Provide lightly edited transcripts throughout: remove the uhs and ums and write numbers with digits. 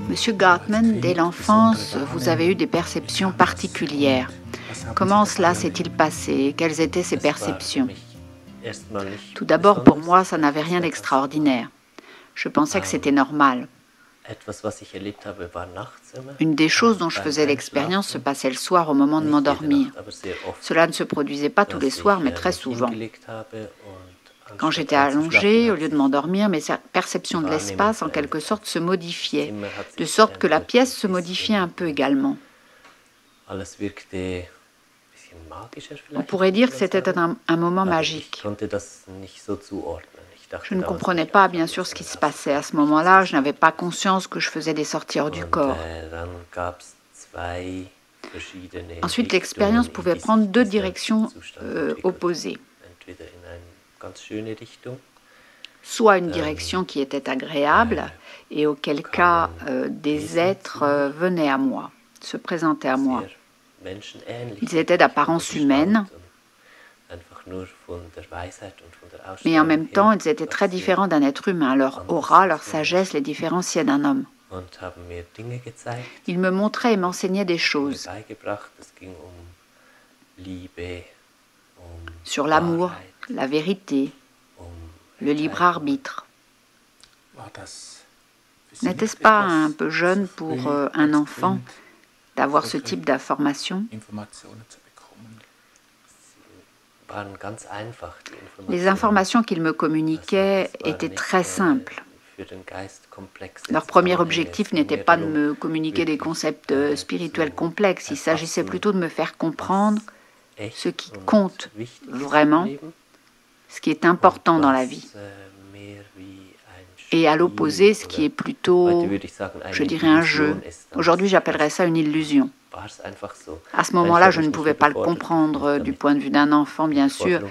Monsieur Gartman, dès l'enfance, vous avez eu des perceptions particulières. Comment cela s'est-il passé? Quelles étaient ces perceptions? Tout d'abord, pour moi, ça n'avait rien d'extraordinaire. Je pensais que c'était normal. Une des choses dont je faisais l'expérience se passait le soir au moment de m'endormir. Cela ne se produisait pas tous les soirs, mais très souvent. Quand j'étais allongée, au lieu de m'endormir, mes perceptions de l'espace, en quelque sorte, se modifiaient, de sorte que la pièce se modifiait un peu également. On pourrait dire que c'était un moment magique. Je ne comprenais pas, bien sûr, ce qui se passait à ce moment-là. Je n'avais pas conscience que je faisais des sorties hors du corps. Ensuite, l'expérience pouvait prendre deux directions opposées. Soit une direction qui était agréable, et auquel cas des êtres venaient à moi, se présentaient à moi. Ils étaient d'apparence humaine, mais en même temps, ils étaient très différents d'un être humain. Leur aura, leur sagesse les différenciaient d'un homme. Ils me montraient et m'enseignaient des choses sur l'amour, la vérité, le libre arbitre. N'était-ce pas un peu jeune pour un enfant d'avoir ce type d'informations? Les informations qu'ils me communiquaient étaient très simples. Leur premier objectif n'était pas de me communiquer des concepts spirituels complexes, il s'agissait plutôt de me faire comprendre ce qui compte vraiment, ce qui est important dans la vie. Et à l'opposé, ce qui est plutôt, je dirais, un jeu. Aujourd'hui, j'appellerais ça une illusion. À ce moment-là, je ne pouvais pas le comprendre du point de vue d'un enfant, bien sûr,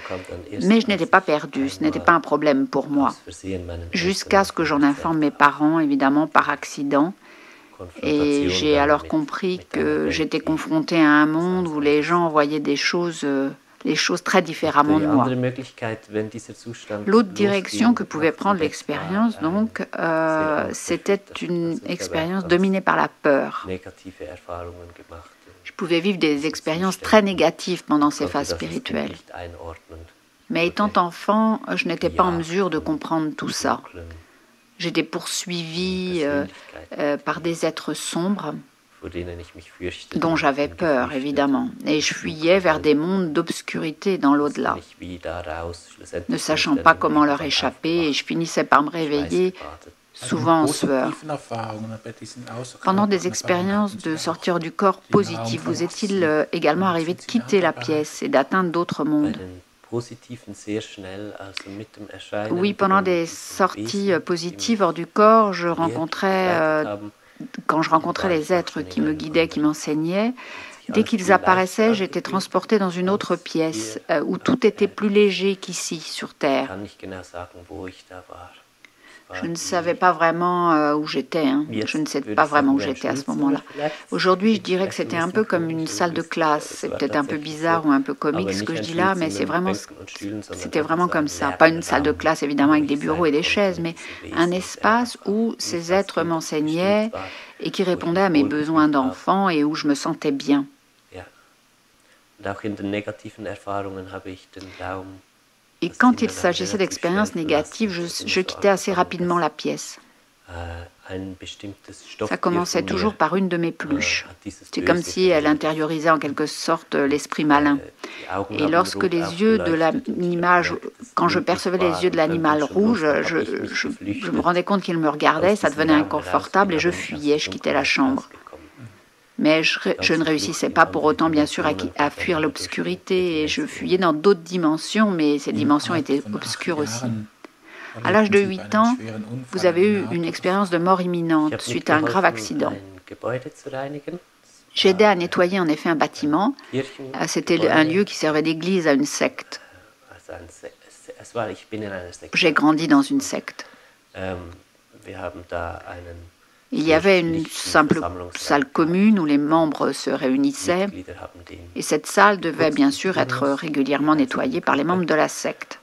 mais je n'étais pas perdue, ce n'était pas un problème pour moi. Jusqu'à ce que j'en informe mes parents, évidemment, par accident. Et j'ai alors compris que j'étais confrontée à un monde où les gens voyaient les choses très différemment de moi. L'autre direction que pouvait prendre l'expérience, donc, c'était une expérience dominée par la peur. Je pouvais vivre des expériences très négatives pendant ces phases spirituelles. Mais étant enfant, je n'étais pas en mesure de comprendre tout ça. J'étais poursuivie par des êtres sombres, dont j'avais peur, évidemment, et je fuyais vers des mondes d'obscurité dans l'au-delà, ne sachant pas comment leur échapper, et je finissais par me réveiller, souvent en sueur. Pendant des expériences de sortir du corps positives, vous est-il également arrivé de quitter la pièce et d'atteindre d'autres mondes? Oui, pendant des sorties positives hors du corps, quand je rencontrais les êtres qui me guidaient, qui m'enseignaient, dès qu'ils apparaissaient, j'étais transportée dans une autre pièce où tout était plus léger qu'ici, sur Terre. Je ne savais pas vraiment où j'étais. Je ne sais pas vraiment où j'étais à ce moment-là. Aujourd'hui, je dirais que c'était un peu comme une salle de classe. C'est peut-être un peu bizarre ou un peu comique ce que je dis là, mais c'était vraiment comme ça. Pas une salle de classe, évidemment, avec des bureaux et des chaises, mais un espace où ces êtres m'enseignaient et qui répondaient à mes besoins d'enfant et où je me sentais bien. Et quand il s'agissait d'expériences négatives, je quittais assez rapidement la pièce. Ça commençait toujours par une de mes peluches. C'est comme si elle intériorisait en quelque sorte l'esprit malin. Et lorsque les yeux de l'animal, quand je percevais les yeux de l'animal rouge, je me rendais compte qu'il me regardait, ça devenait inconfortable et je fuyais, je quittais la chambre. Mais je ne réussissais pas pour autant, bien sûr, à fuir l'obscurité, et je fuyais dans d'autres dimensions, mais ces dimensions étaient obscures aussi. À l'âge de 8 ans, vous avez eu une expérience de mort imminente suite à un grave accident. J'aidais à nettoyer en effet un bâtiment. C'était un lieu qui servait d'église à une secte. J'ai grandi dans une secte. Il y avait une simple salle commune où les membres se réunissaient et cette salle devait bien sûr être régulièrement nettoyée par les membres de la secte.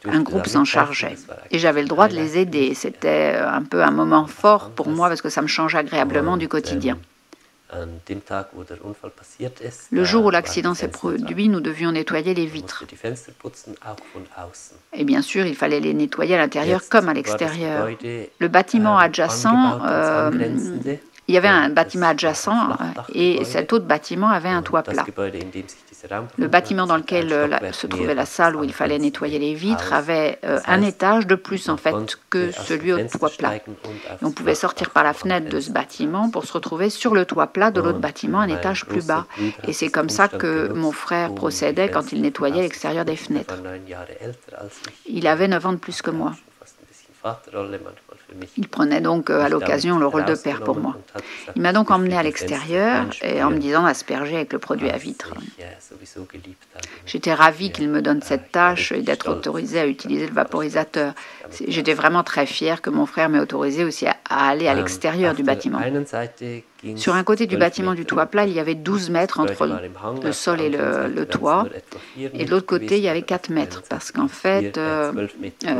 un groupe s'en chargeait. Et j'avais le droit de les aider. C'était un peu un moment fort pour moi parce que ça me change agréablement du quotidien. Le jour où l'accident s'est produit, nous devions nettoyer les vitres. Et bien sûr, il fallait les nettoyer à l'intérieur comme à l'extérieur. Le bâtiment adjacent, il y avait un bâtiment adjacent et cet autre bâtiment avait un toit plat. Le bâtiment dans lequel se trouvait la salle où il fallait nettoyer les vitres avait un étage de plus en fait que celui au toit plat. Et on pouvait sortir par la fenêtre de ce bâtiment pour se retrouver sur le toit plat de l'autre bâtiment, un étage plus bas. Et c'est comme ça que mon frère procédait quand il nettoyait l'extérieur des fenêtres. Il avait 9 ans de plus que moi. Il prenait donc à l'occasion le rôle de père pour moi. Il m'a donc emmené à l'extérieur et en me disant d'asperger avec le produit à vitre. J'étais ravie qu'il me donne cette tâche et d'être autorisée à utiliser le vaporisateur. J'étais vraiment très fière que mon frère m'ait autorisé aussi à aller à l'extérieur du bâtiment. Sur un côté du bâtiment du toit plat, il y avait 12 mètres entre le sol et le toit. Et de l'autre côté, il y avait 4 mètres parce qu'en fait,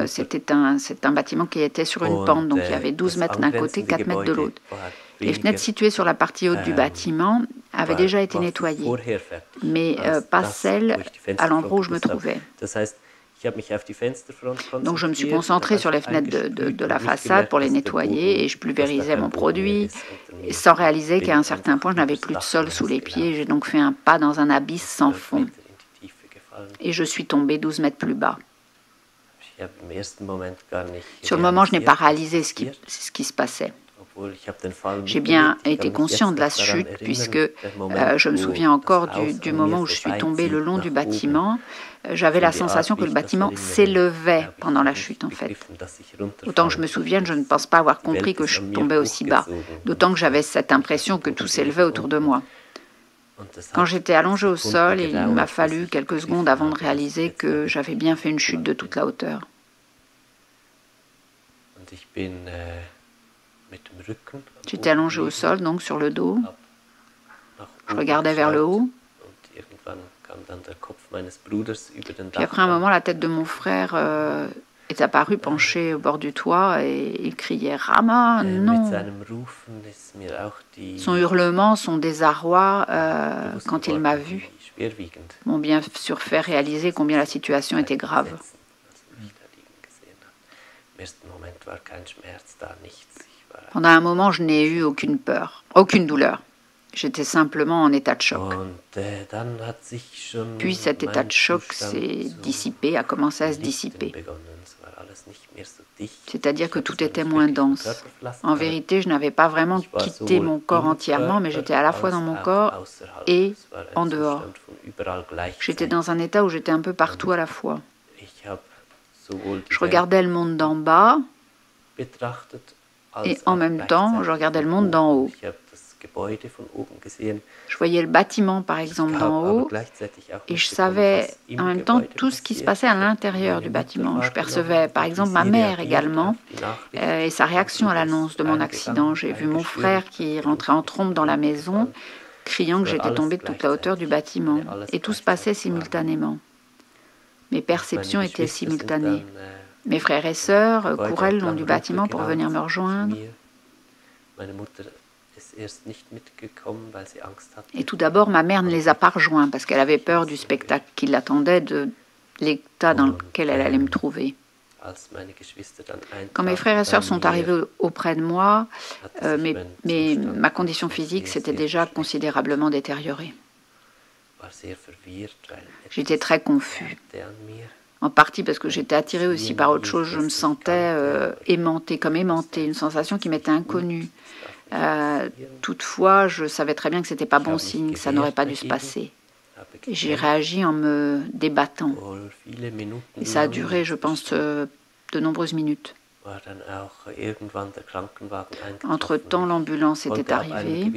c'est un bâtiment qui était sur une pente. Donc il y avait 12 mètres d'un côté, 4 mètres de l'autre. Les fenêtres situées sur la partie haute du bâtiment avaient déjà été nettoyées, mais pas celles à l'endroit où je me trouvais. Donc je me suis concentrée sur les fenêtres de la façade pour les nettoyer et je pulvérisais mon produit sans réaliser qu'à un certain point je n'avais plus de sol sous les pieds. J'ai donc fait un pas dans un abysse sans fond et je suis tombée 12 mètres plus bas. Sur le moment, je n'ai pas réalisé ce qui se passait. J'ai bien été conscient de la chute puisque je me souviens encore du moment où je suis tombée le long du bâtiment. J'avais la sensation que le bâtiment s'élevait pendant la chute en fait. Autant que je me souvienne, je ne pense pas avoir compris que je tombais aussi bas. D'autant que j'avais cette impression que tout s'élevait autour de moi. Quand j'étais allongée au sol, il m'a fallu quelques secondes avant de réaliser que j'avais bien fait une chute de toute la hauteur. J'étais allongée au sol, donc sur le dos. Je regardais vers le haut. Puis après un moment, la tête de mon frère est apparue penchée au bord du toit et il criait « Rama, non !» Son hurlement, son désarroi, quand il m'a vue, m'ont bien sûr fait réaliser combien la situation était grave. Pendant un moment, je n'ai eu aucune peur, aucune douleur. J'étais simplement en état de choc. Puis cet état de choc s'est dissipé, a commencé à se dissiper. C'est-à-dire que tout était moins dense. En vérité, je n'avais pas vraiment quitté mon corps entièrement, mais j'étais à la fois dans mon corps et en dehors. J'étais dans un état où j'étais un peu partout à la fois. Je regardais le monde d'en bas et en même temps, je regardais le monde d'en haut. Je voyais le bâtiment, par exemple, d'en haut, et je savais en même temps tout ce qui se passait à l'intérieur du bâtiment. Je percevais, par exemple, ma mère également, et sa réaction à l'annonce de mon accident. J'ai vu mon frère qui rentrait en trombe dans la maison, criant que j'étais tombée de toute la hauteur du bâtiment. Et tout se passait simultanément. Mes perceptions étaient simultanées. Mes frères et sœurs couraient le long du bâtiment pour venir me rejoindre. Et tout d'abord, ma mère ne les a pas rejoints parce qu'elle avait peur du spectacle qui l'attendait, de l'état dans lequel elle allait me trouver. Quand mes frères et sœurs sont arrivés auprès de moi, ma condition physique s'était déjà considérablement détériorée. J'étais très confus. En partie parce que j'étais attirée aussi par autre chose. Je me sentais aimantée, comme aimantée, une sensation qui m'était inconnue. Toutefois, je savais très bien que ce n'était pas bon signe, que ça n'aurait pas dû se passer. J'ai réagi en me débattant. Et ça a duré, je pense, de nombreuses minutes. Entre-temps, l'ambulance était arrivée.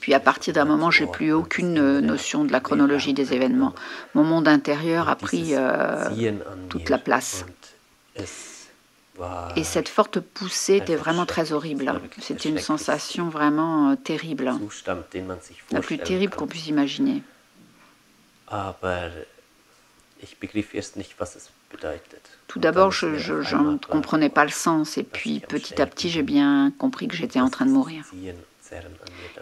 Puis à partir d'un moment, je n'ai plus aucune notion de la chronologie des événements. Mon monde intérieur a pris toute la place. Et cette forte poussée était vraiment très horrible. C'était une sensation vraiment terrible. La plus terrible qu'on puisse imaginer. Tout d'abord, je ne comprenais pas le sens, et puis petit à petit, j'ai bien compris que j'étais en train de mourir.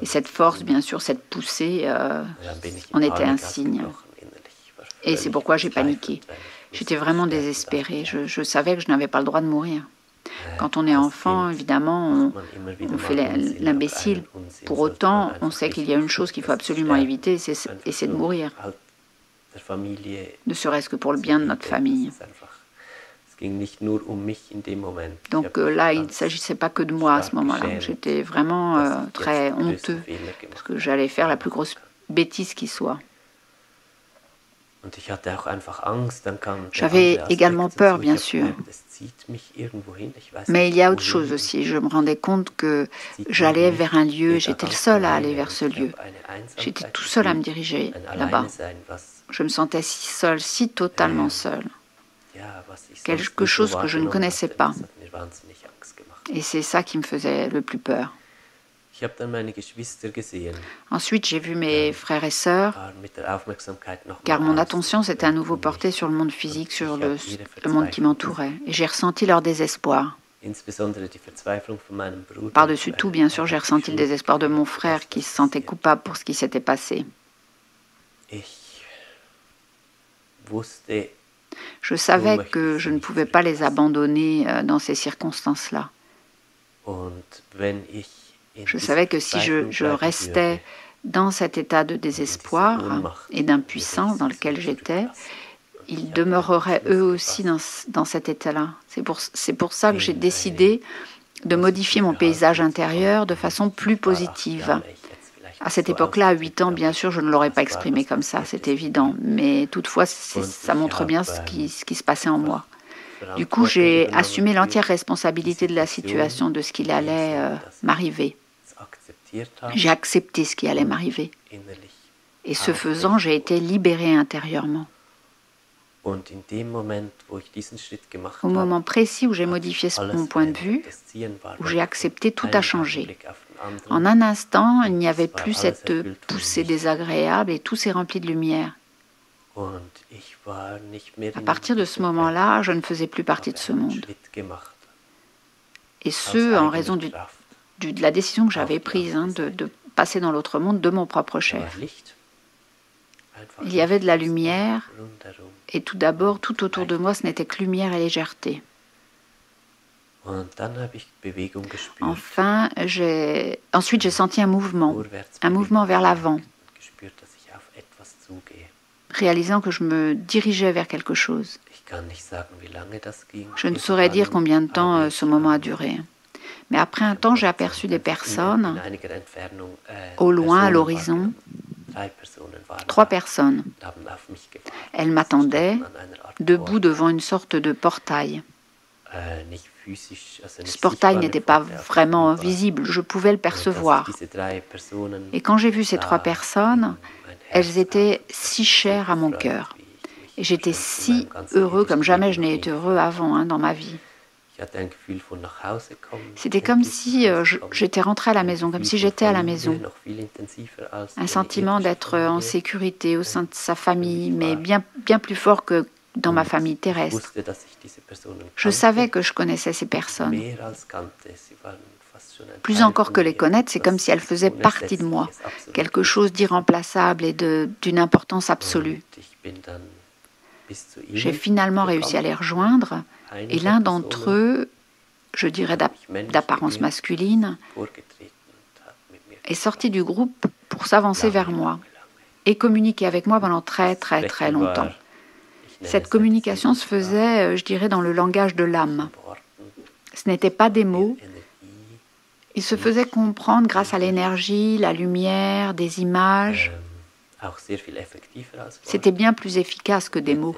Et cette force, bien sûr, cette poussée, en était un signe. Et c'est pourquoi j'ai paniqué. J'étais vraiment désespérée. Je savais que je n'avais pas le droit de mourir. Quand on est enfant, évidemment, on fait l'imbécile. Pour autant, on sait qu'il y a une chose qu'il faut absolument éviter, et c'est de mourir. Ne serait-ce que pour le bien de notre famille. Donc là, il ne s'agissait pas que de moi à ce moment-là. J'étais vraiment très honteux, parce que j'allais faire la plus grosse bêtise qui soit. J'avais également peur, bien sûr. Mais il y a autre chose aussi. Je me rendais compte que j'allais vers un lieu, j'étais le seul à aller vers ce lieu. J'étais tout seul à me diriger là-bas. Je me sentais si seul, si totalement seul. Quelque chose que je ne connaissais pas. Et c'est ça qui me faisait le plus peur. Ensuite, j'ai vu mes frères et sœurs, car mon attention s'était à nouveau portée sur le monde physique, sur le monde qui m'entourait. Et j'ai ressenti leur désespoir. Par-dessus tout, bien sûr, j'ai ressenti le désespoir de mon frère qui se sentait coupable pour ce qui s'était passé. Je savais que je ne pouvais pas les abandonner dans ces circonstances-là. Je savais que si je restais dans cet état de désespoir et d'impuissance dans lequel j'étais, ils demeureraient eux aussi dans cet état-là. C'est pour ça que j'ai décidé de modifier mon paysage intérieur de façon plus positive. À cette époque-là, à 8 ans, bien sûr, je ne l'aurais pas exprimé comme ça, c'est évident. Mais toutefois, ça montre bien ce qui se passait en moi. Du coup, j'ai assumé l'entière responsabilité de la situation, de ce qu'il allait m'arriver. J'ai accepté ce qui allait m'arriver. Et ce faisant, j'ai été libérée intérieurement. Au moment précis où j'ai modifié mon point de vue, où j'ai accepté, tout a changé. En un instant, il n'y avait plus cette poussée désagréable et tout s'est rempli de lumière. À partir de ce moment-là, je ne faisais plus partie de ce monde. Et ce, en raison de la décision que j'avais prise de passer dans l'autre monde de mon propre chef. Il y avait de la lumière, et tout d'abord, tout autour de moi, ce n'était que lumière et légèreté. Ensuite, j'ai senti un mouvement vers l'avant, réalisant que je me dirigeais vers quelque chose. Je ne saurais dire combien de temps ce moment a duré. Mais après un temps, j'ai aperçu des personnes, au loin, à l'horizon, 3 personnes. Elles m'attendaient, debout devant une sorte de portail. Ce portail n'était pas vraiment visible, je pouvais le percevoir. Et quand j'ai vu ces 3 personnes, elles étaient si chères à mon cœur. Et j'étais si heureux comme jamais je n'ai été heureux avant dans ma vie. C'était comme si j'étais rentrée à la maison, comme si j'étais à la maison. Un sentiment d'être en sécurité au sein de sa famille, mais bien plus fort que dans ma famille terrestre. Je savais que je connaissais ces personnes. Plus encore que les connaître, c'est comme si elles faisaient partie de moi, quelque chose d'irremplaçable et d'une importance absolue. J'ai finalement réussi à les rejoindre, et l'un d'entre eux, je dirais d'apparence masculine, est sorti du groupe pour s'avancer vers moi et communiquer avec moi pendant très très très longtemps. Cette communication se faisait, je dirais, dans le langage de l'âme. Ce n'étaient pas des mots. Il se faisait comprendre grâce à l'énergie, la lumière, des images. C'était bien plus efficace que des mots.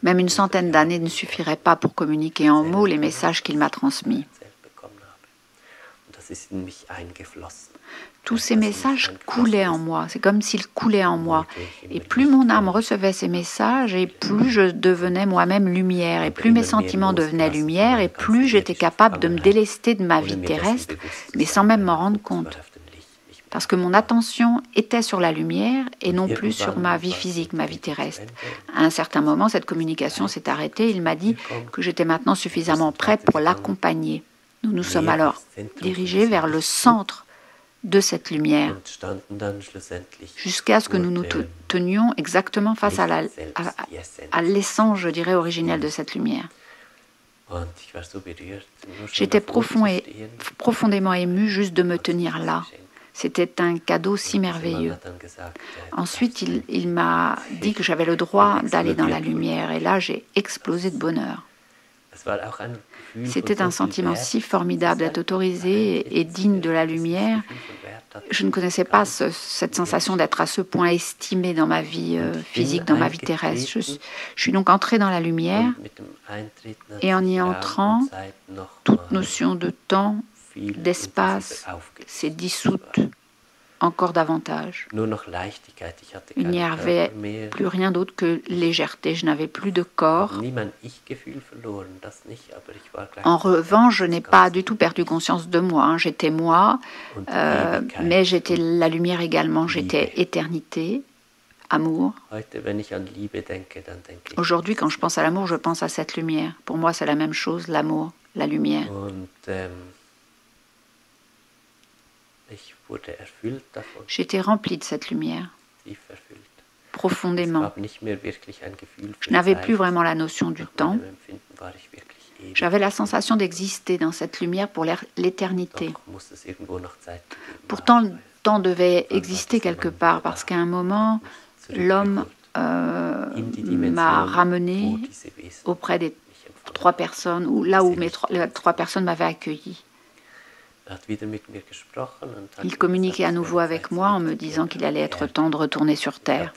Même une centaine d'années ne suffirait pas pour communiquer en mots les messages qu'il m'a transmis. Tous ces messages coulaient en moi, c'est comme s'ils coulaient en moi. Et plus mon âme recevait ces messages, et plus je devenais moi-même lumière, et plus mes sentiments devenaient lumière, et plus j'étais capable de me délester de ma vie terrestre, mais sans même m'en rendre compte. parce que mon attention était sur la lumière et non plus sur ma vie physique, ma vie terrestre. À un certain moment, cette communication s'est arrêtée. Il m'a dit que j'étais maintenant suffisamment prête pour l'accompagner. Nous nous sommes alors dirigés vers le centre de cette lumière, jusqu'à ce que nous nous tenions exactement face à l'essence, je dirais, originelle de cette lumière. J'étais profondément émue juste de me tenir là. C'était un cadeau si merveilleux. Ensuite, il m'a dit que j'avais le droit d'aller dans la lumière, et là, j'ai explosé de bonheur. C'était un sentiment si formidable d'être autorisé et digne de la lumière. Je ne connaissais pas cette sensation d'être à ce point estimée dans ma vie physique, dans ma vie terrestre. Je suis donc entrée dans la lumière, et en y entrant, toute notion de temps, d'espace s'est dissoute encore davantage. Il n'y avait plus rien d'autre que légèreté. Je n'avais plus de corps. En revanche, je n'ai pas du tout perdu conscience de moi. J'étais moi, mais j'étais la lumière également. J'étais éternité, amour. Aujourd'hui, quand je pense à l'amour, je pense à cette lumière. Pour moi, c'est la même chose, l'amour, la lumière. J'étais remplie de cette lumière, profondément. Je n'avais plus vraiment la notion du temps. J'avais la sensation d'exister dans cette lumière pour l'éternité. Pourtant, le temps devait exister quelque part, parce qu'à un moment, l'homme m'a ramené auprès des 3 personnes, ou là où les 3 personnes m'avaient accueilli. Il communiquait à nouveau avec moi en me disant qu'il allait être temps de retourner sur Terre.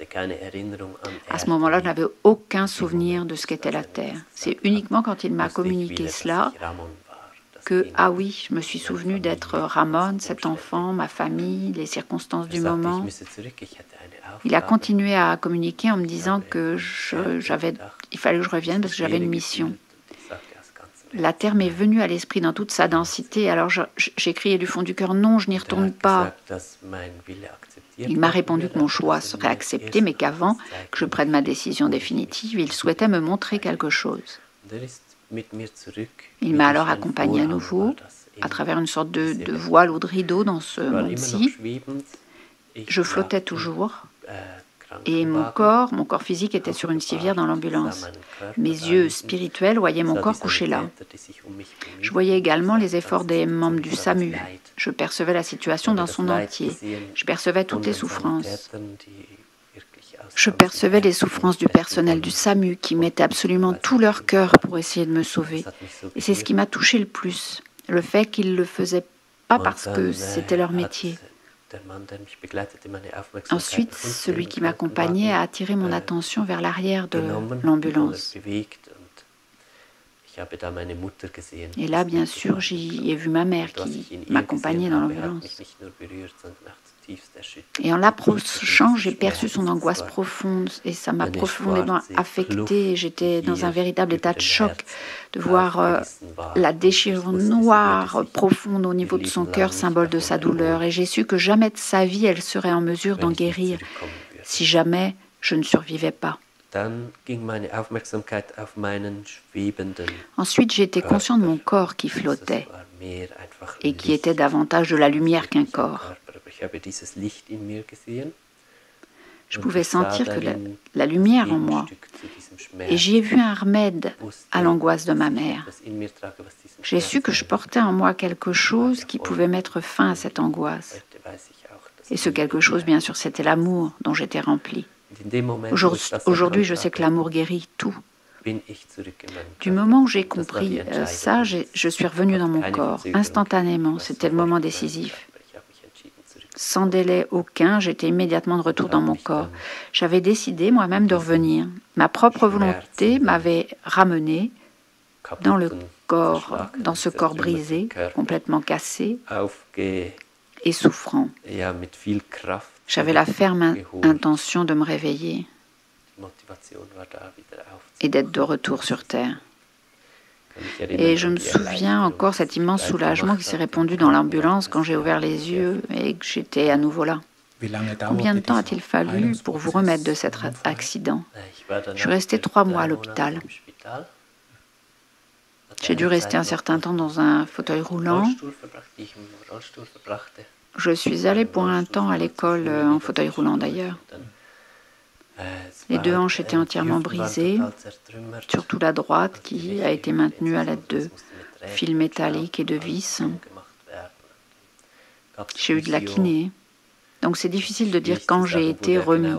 À ce moment-là, je n'avais aucun souvenir de ce qu'était la Terre. C'est uniquement quand il m'a communiqué cela que, ah oui, je me suis souvenu d'être Ramon, cet enfant, ma famille, les circonstances du moment. Il a continué à communiquer en me disant que il fallait que je revienne parce que j'avais une mission. La Terre m'est venue à l'esprit dans toute sa densité, alors j'ai crié du fond du cœur, non, je n'y retourne pas. Il m'a répondu que mon choix serait accepté, mais qu'avant que je prenne ma décision définitive, il souhaitait me montrer quelque chose. Il m'a alors accompagné à nouveau, à travers une sorte de voile ou de rideau dans ce monde-ci. Je flottais toujours. Et mon corps physique était sur une civière dans l'ambulance. Mes yeux spirituels voyaient mon corps couché là. Je voyais également les efforts des membres du SAMU. Je percevais la situation dans son entier. Je percevais toutes les souffrances. Je percevais les souffrances du personnel du SAMU qui mettaient absolument tout leur cœur pour essayer de me sauver. Et c'est ce qui m'a touché le plus, le fait qu'ils ne le faisaient pas parce que c'était leur métier. Ensuite, celui qui m'accompagnait a attiré mon attention vers l'arrière de l'ambulance. Et là, bien sûr, j'y ai vu ma mère qui m'accompagnait dans l'ambulance. Et en l'approchant, j'ai perçu son angoisse profonde et ça m'a profondément affectée. J'étais dans un véritable état de choc de voir la déchirure noire profonde au niveau de son cœur, symbole de sa douleur. Et j'ai su que jamais de sa vie, elle serait en mesure d'en guérir si jamais je ne survivais pas. Ensuite, j'ai été conscient de mon corps qui flottait et qui était davantage de la lumière qu'un corps. Je pouvais sentir que la lumière en moi. Et j'y ai vu un remède à l'angoisse de ma mère. J'ai su que je portais en moi quelque chose qui pouvait mettre fin à cette angoisse. Et ce quelque chose, bien sûr, c'était l'amour dont j'étais remplie. Aujourd'hui, je sais que l'amour guérit tout. Du moment où j'ai compris ça, je suis revenue dans mon corps, instantanément. C'était le moment décisif. Sans délai aucun, j'étais immédiatement de retour dans mon corps. J'avais décidé moi-même de revenir. Ma propre volonté m'avait ramené dans le corps, dans ce corps brisé, complètement cassé et souffrant. J'avais la ferme intention de me réveiller et d'être de retour sur Terre. Et je me souviens encore cet immense soulagement qui s'est répandu dans l'ambulance quand j'ai ouvert les yeux et que j'étais à nouveau là. Combien de temps a-t-il fallu pour vous remettre de cet accident? Je suis restée 3 mois à l'hôpital. J'ai dû rester un certain temps dans un fauteuil roulant. Je suis allée pour un temps à l'école en fauteuil roulant d'ailleurs. Les 2 hanches étaient entièrement brisées, surtout la droite qui a été maintenue à l'aide de fils métalliques et de vis. J'ai eu de la kiné. Donc c'est difficile de dire quand j'ai été remis.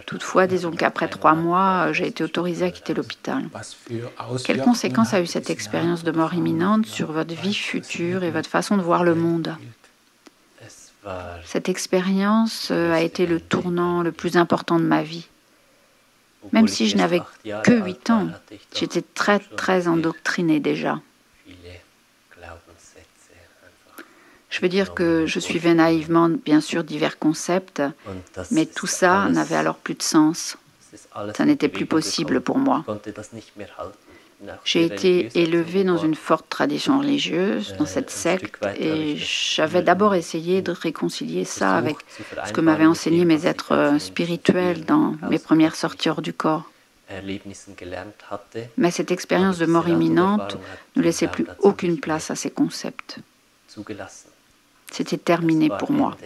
Toutefois, disons qu'après 3 mois, j'ai été autorisée à quitter l'hôpital. Quelles conséquences a eu cette expérience de mort imminente sur votre vie future et votre façon de voir le monde? Cette expérience a été le tournant le plus important de ma vie. Même si je n'avais que 8 ans, j'étais très endoctrinée déjà. Je veux dire que je suivais naïvement, bien sûr, divers concepts, mais tout ça n'avait alors plus de sens. Ça n'était plus possible pour moi. J'ai été élevée dans une forte tradition religieuse, dans cette secte, et j'avais d'abord essayé de réconcilier ça avec ce que m'avaient enseigné mes êtres spirituels dans mes premières sorties hors du corps. Mais cette expérience de mort imminente ne laissait plus aucune place à ces concepts. C'était terminé pour moi.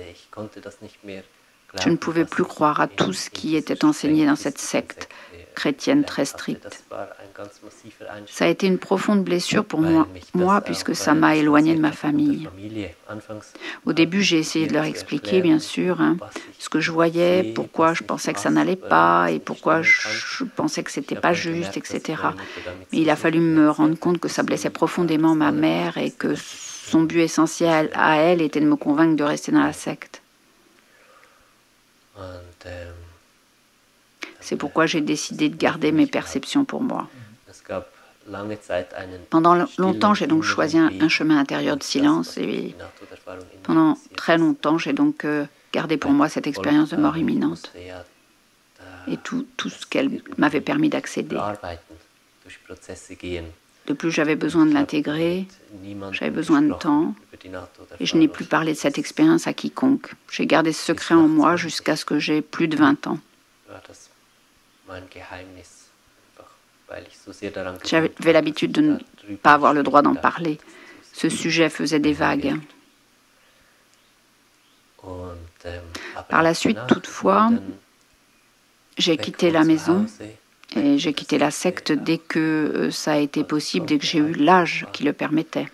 Je ne pouvais plus croire à tout ce qui était enseigné dans cette secte chrétienne très stricte. Ça a été une profonde blessure pour moi puisque ça m'a éloignée de ma famille. Au début, j'ai essayé de leur expliquer, bien sûr, ce que je voyais, pourquoi je pensais que ça n'allait pas et pourquoi je pensais que c'était pas juste, etc. Mais il a fallu me rendre compte que ça blessait profondément ma mère et que son but essentiel à elle était de me convaincre de rester dans la secte. C'est pourquoi j'ai décidé de garder mes perceptions pour moi. Pendant longtemps, j'ai donc choisi un chemin intérieur de silence et pendant très longtemps, j'ai donc gardé pour moi cette expérience de mort imminente et tout ce qu'elle m'avait permis d'accéder. De plus, j'avais besoin de l'intégrer, j'avais besoin de temps, et je n'ai plus parlé de cette expérience à quiconque. J'ai gardé ce secret en moi jusqu'à ce que j'ai plus de 20 ans. J'avais l'habitude de ne pas avoir le droit d'en parler. Ce sujet faisait des vagues. Par la suite, toutefois, j'ai quitté la maison et j'ai quitté la secte dès que ça a été possible, dès que j'ai eu l'âge qui le permettait.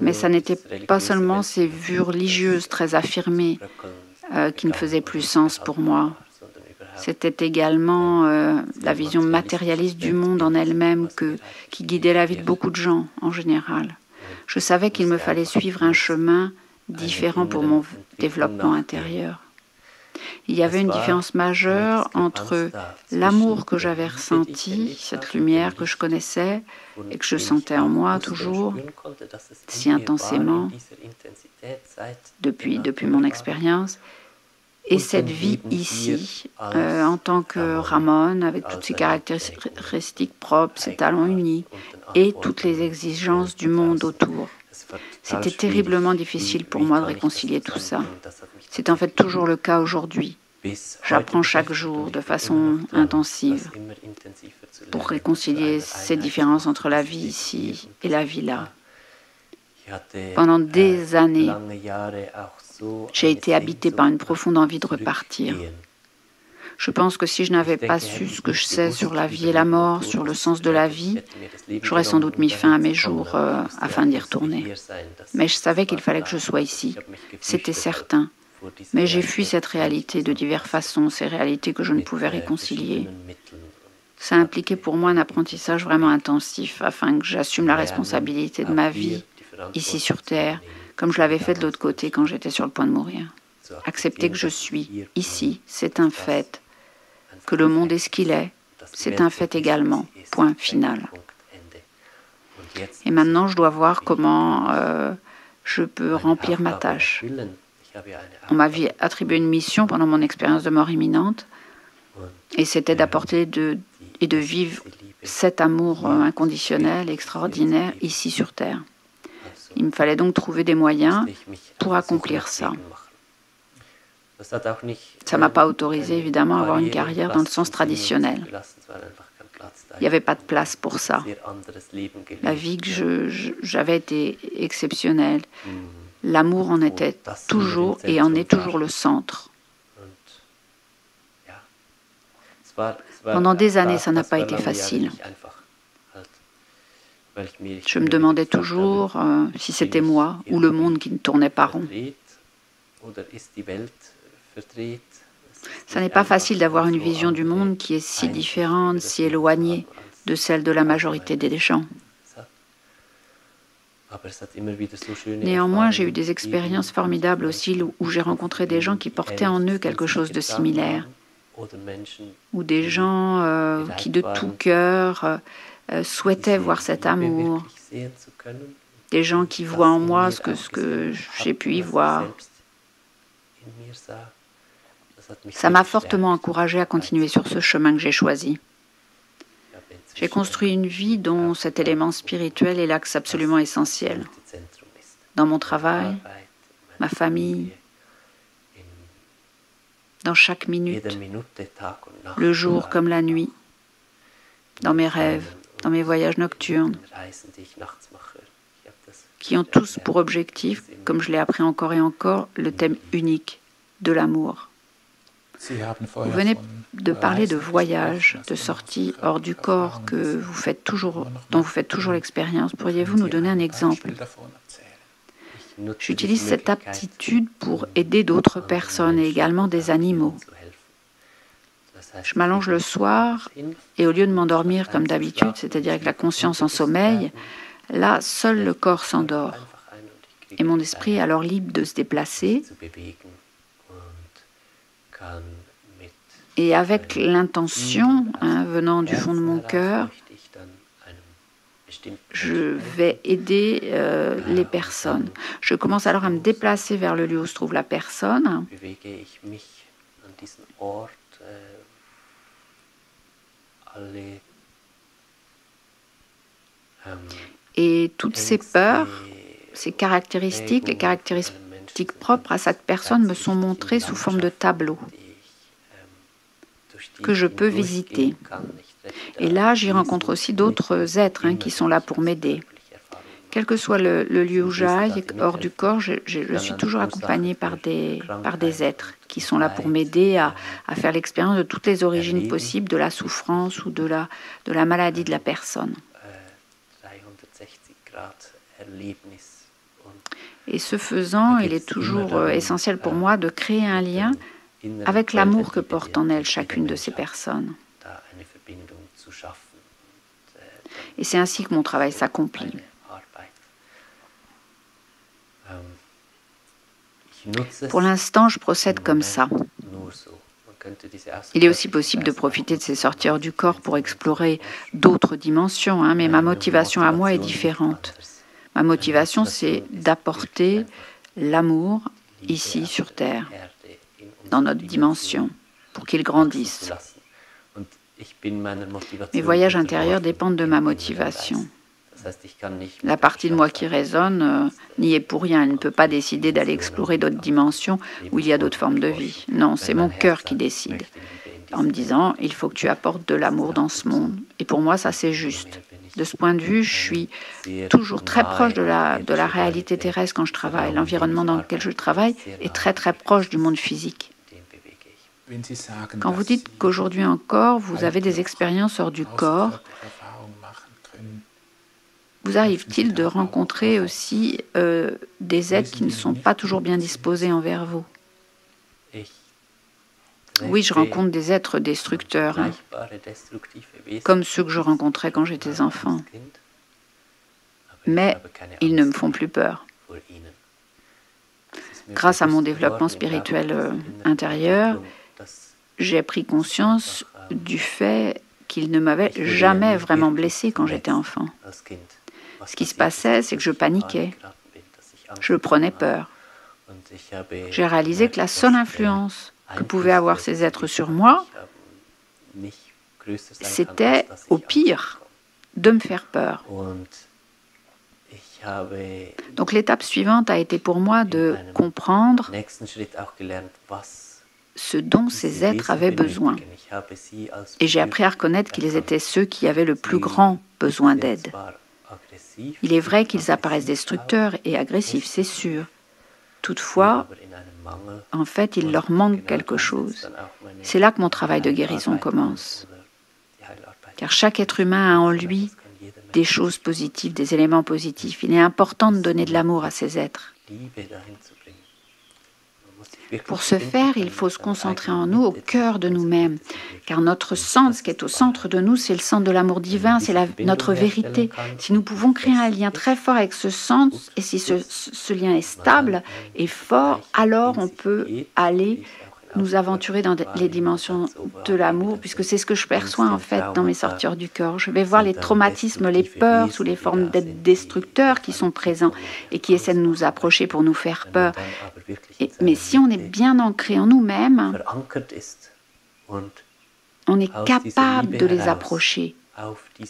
Mais ça n'était pas seulement ces vues religieuses très affirmées qui ne faisaient plus sens pour moi. C'était également la vision matérialiste du monde en elle-même qui guidait la vie de beaucoup de gens en général. Je savais qu'il me fallait suivre un chemin différent pour mon développement intérieur. Il y avait une différence majeure entre l'amour que j'avais ressenti, cette lumière que je connaissais et que je sentais en moi toujours si intensément depuis mon expérience, et cette vie ici, en tant que Ramon, avec toutes ses caractéristiques propres, ses talents uniques et toutes les exigences du monde autour. C'était terriblement difficile pour moi de réconcilier tout ça. C'est en fait toujours le cas aujourd'hui. J'apprends chaque jour de façon intensive pour réconcilier ces différences entre la vie ici et la vie là. Pendant des années, j'ai été habitée par une profonde envie de repartir. Je pense que si je n'avais pas su ce que je sais sur la vie et la mort, sur le sens de la vie, j'aurais sans doute mis fin à mes jours afin d'y retourner. Mais je savais qu'il fallait que je sois ici. C'était certain. Mais j'ai fui cette réalité de diverses façons, ces réalités que je ne pouvais réconcilier. Ça impliquait pour moi un apprentissage vraiment intensif afin que j'assume la responsabilité de ma vie ici sur Terre, comme je l'avais fait de l'autre côté quand j'étais sur le point de mourir. Accepter que je suis ici, c'est un fait. Que le monde est ce qu'il est, c'est un fait également. Point final. Et maintenant, je dois voir comment je peux remplir ma tâche. On m'avait attribué une mission pendant mon expérience de mort imminente, et c'était d'apporter et de vivre cet amour inconditionnel, extraordinaire, ici sur Terre. Il me fallait donc trouver des moyens pour accomplir ça. Ça ne m'a pas autorisé, évidemment, à avoir une carrière dans le sens traditionnel. Il n'y avait pas de place pour ça. La vie que j'avais été exceptionnelle. L'amour en était toujours et en est toujours le centre. Pendant des années, ça n'a pas été facile. Je me demandais toujours si c'était moi ou le monde qui ne tournait pas rond. Ça n'est pas facile d'avoir une vision du monde qui est si différente, si éloignée de celle de la majorité des gens. Néanmoins, j'ai eu des expériences formidables aussi où j'ai rencontré des gens qui portaient en eux quelque chose de similaire, ou des gens qui de tout cœur souhaitaient voir cet amour, des gens qui voient en moi ce que j'ai pu y voir. Ça m'a fortement encouragée à continuer sur ce chemin que j'ai choisi. J'ai construit une vie dont cet élément spirituel est l'axe absolument essentiel. Dans mon travail, ma famille, dans chaque minute, le jour comme la nuit, dans mes rêves, dans mes voyages nocturnes, qui ont tous pour objectif, comme je l'ai appris encore et encore, le thème unique de l'amour. Vous venez de parler de voyage, de sortie hors du corps dont vous faites toujours l'expérience. Pourriez-vous nous donner un exemple? J'utilise cette aptitude pour aider d'autres personnes et également des animaux. Je m'allonge le soir et au lieu de m'endormir comme d'habitude, c'est-à-dire avec la conscience en sommeil, là, seul le corps s'endort. Et mon esprit est alors libre de se déplacer. Et avec l'intention venant du fond de mon cœur, je vais aider les personnes. Je commence alors à me déplacer vers le lieu où se trouve la personne. Et toutes ces peurs, ces caractéristiques, les caractéristiques propres à cette personne me sont montrées sous forme de tableau que je peux visiter. Et là, j'y rencontre aussi d'autres êtres qui sont là pour m'aider. Quel que soit le lieu où j'aille, hors du corps, je suis toujours accompagnée par des êtres qui sont là pour m'aider à faire l'expérience de toutes les origines possibles de la souffrance ou de la maladie de la personne. Et ce faisant, il est toujours essentiel pour moi de créer un lien avec l'amour que porte en elle chacune de ces personnes. Et c'est ainsi que mon travail s'accomplit. Pour l'instant, je procède comme ça. Il est aussi possible de profiter de ces sorties hors du corps pour explorer d'autres dimensions, mais ma motivation à moi est différente. Ma motivation, c'est d'apporter l'amour ici sur Terre, dans notre dimension, pour qu'il grandisse. Mes voyages intérieurs dépendent de ma motivation. La partie de moi qui résonne n'y est pour rien. Elle ne peut pas décider d'aller explorer d'autres dimensions où il y a d'autres formes de vie. Non, c'est mon cœur qui décide, en me disant, il faut que tu apportes de l'amour dans ce monde. Et pour moi, ça c'est juste. De ce point de vue, je suis toujours très proche de la réalité terrestre quand je travaille. L'environnement dans lequel je travaille est très très proche du monde physique. Quand vous dites qu'aujourd'hui encore, vous avez des expériences hors du corps, vous arrive-t-il de rencontrer aussi des êtres qui ne sont pas toujours bien disposés envers vous? Oui, je rencontre des êtres destructeurs, comme ceux que je rencontrais quand j'étais enfant. Mais ils ne me font plus peur. Grâce à mon développement spirituel intérieur, j'ai pris conscience du fait qu'ils ne m'avaient jamais vraiment blessé quand j'étais enfant. Ce qui se passait, c'est que je paniquais. Je prenais peur. J'ai réalisé que la seule influence que pouvaient avoir ces êtres sur moi, c'était au pire de me faire peur. Donc l'étape suivante a été pour moi de comprendre ce dont ces êtres avaient besoin. Et j'ai appris à reconnaître qu'ils étaient ceux qui avaient le plus grand besoin d'aide. Il est vrai qu'ils apparaissent destructeurs et agressifs, c'est sûr. Toutefois, en fait, il leur manque quelque chose. C'est là que mon travail de guérison commence. Car chaque être humain a en lui des choses positives, des éléments positifs. Il est important de donner de l'amour à ces êtres. Pour ce faire, il faut se concentrer en nous, au cœur de nous-mêmes. Car notre centre, ce qui est au centre de nous, c'est le centre de l'amour divin, c'est notre vérité. Si nous pouvons créer un lien très fort avec ce centre, et si ce lien est stable et fort, alors on peut aller nous aventurer dans les dimensions de l'amour, puisque c'est ce que je perçois en fait dans mes sorties hors du corps. Je vais voir les traumatismes, les peurs sous les formes d'êtres destructeurs qui sont présents et qui essaient de nous approcher pour nous faire peur. Mais si on est bien ancré en nous-mêmes, on est capable de les approcher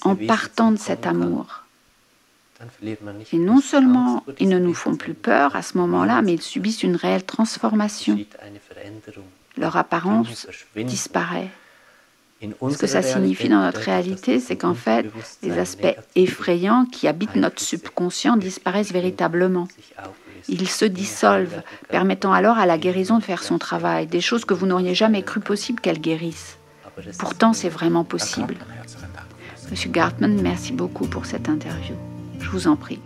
en partant de cet amour. Et non seulement ils ne nous font plus peur à ce moment-là, mais ils subissent une réelle transformation. Leur apparence disparaît. Ce que ça signifie dans notre réalité, c'est qu'en fait, les aspects effrayants qui habitent notre subconscient disparaissent véritablement. Ils se dissolvent, permettant alors à la guérison de faire son travail, des choses que vous n'auriez jamais cru possible qu'elle guérisse. Pourtant, c'est vraiment possible. Monsieur Gartman, merci beaucoup pour cette interview. Je vous en prie.